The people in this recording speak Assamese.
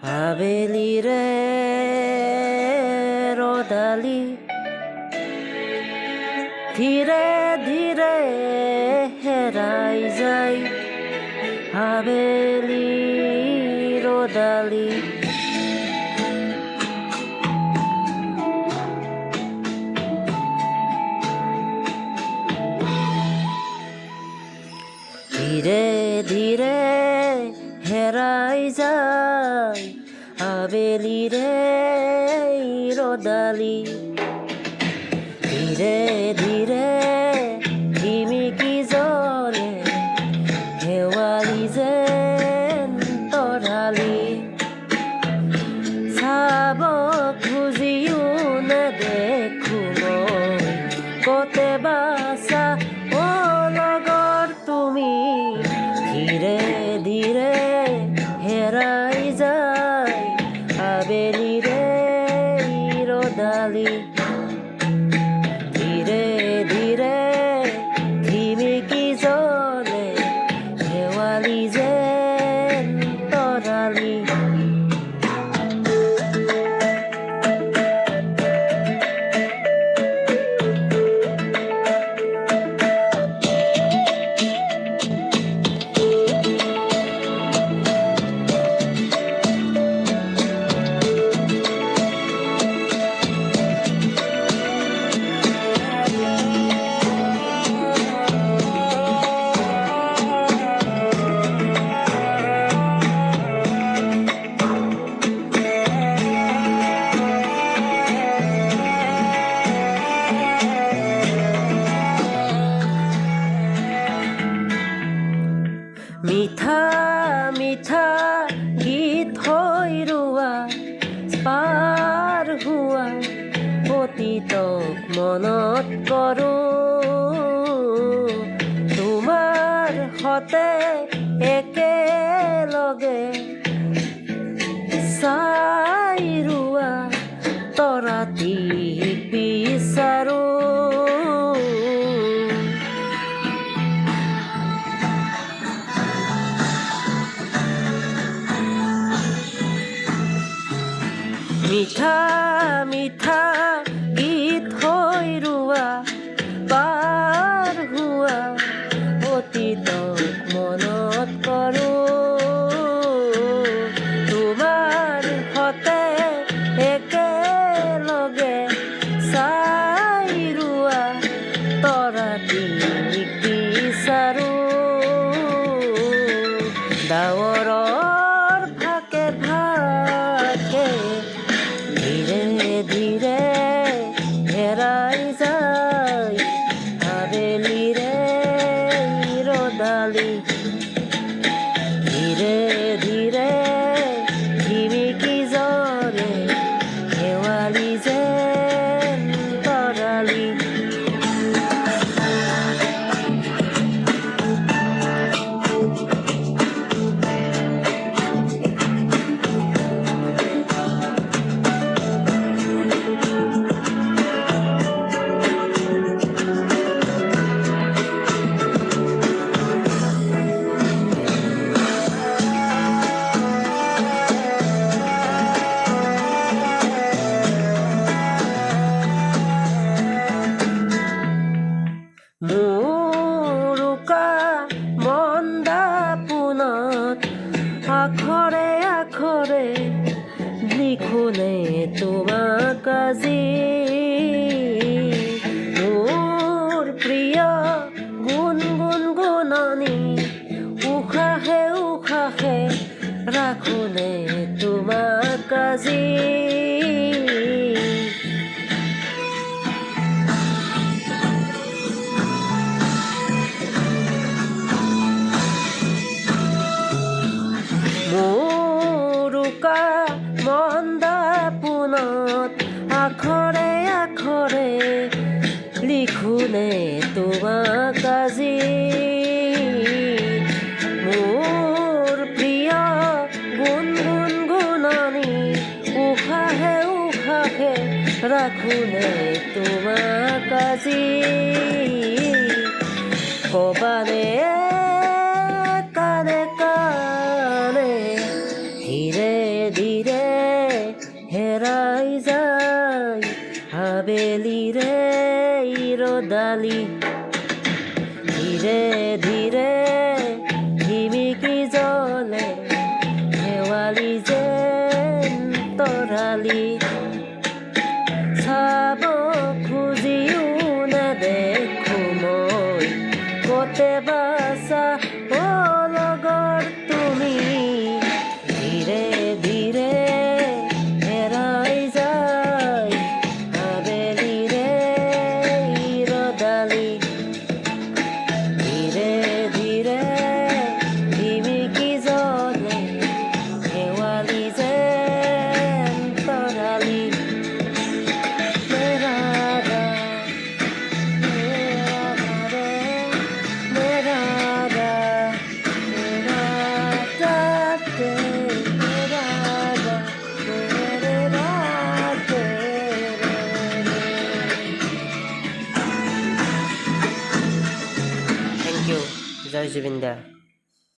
আবেলিৰে ৰদালি ধীৰে ধীৰে হেৰাই যায় আবেলি ৰদালি ধীৰে ধীৰে হেৰাই যায় আবেলিৰে ৰদালি ধীৰে ধীৰে ঝিমিকি জ্বলে শেৱালি যেন তৰালি চাব খুজিও নেদেখো মই কতে বাছা অ লগৰ তুমি ধীৰে ধীৰে হেৰাই যায় আবেলিৰে ৰদালি ধীৰে ধীৰে ঝিমিকি জ্বলে শেৱালি যেন তৰালি মিঠা মিঠা গীত হৈ ৰোৱা পাৰ হোৱা অতীতক মনত কৰোঁ তোমাৰ সতে একেলগে চাই ৰোৱা তৰাতি বিচাৰোঁ মিঠা মিঠা গীত হৈ ৰোৱা পাৰ হোৱা অতীতক মনত কৰোঁ তোমাৰ সতে একেলগে চাই ৰোৱা তৰাতি বিচাৰোঁ ডাৱৰৰ ফাকে ফাকে ধীৰে ধীৰে হেৰাই যায় আবেলিৰে ৰদালি ধীৰে ধীৰে ঝিমিকি জ্বলে শেৱালি যেন তৰালি মুৰুকা মন্দাপোনত আখৰে আখৰে লিখোনে তোমাক আজি মোৰ প্ৰিয় গুণগুণ গুণনি উশাহে উশাহে ৰাখোনে তোমাক আজি মুৰুকা মন্দাপোনত আখৰে আখৰে লিখোনে তোমাক আজি মোৰ প্ৰিয় গুণগুণ গুণনি উশাহে উশাহে ৰাখোনে তোমাক আজি কবানে কানে কানে ধীৰে ধীৰে শেৱালি ধীৰে ধীৰে ধিমিকি জ্বলে শেৱালি যেন তৰালি চাব খুজিও নেদেখো মই কতে বাছা অ লগৰ তুমি ধীৰে ধীৰে হেৰাই যায় আবেলিৰে ৰদালি ধীৰে ধীৰে ধিমিকি জ্বলে শেৱালি যেন তৰালি মেৰা ৰা মেৰা ৰা মেৰা ৰাতে মেৰা ৰা মেৰে ৰাতে থ্যাংক ইউ জয় জুবিন দা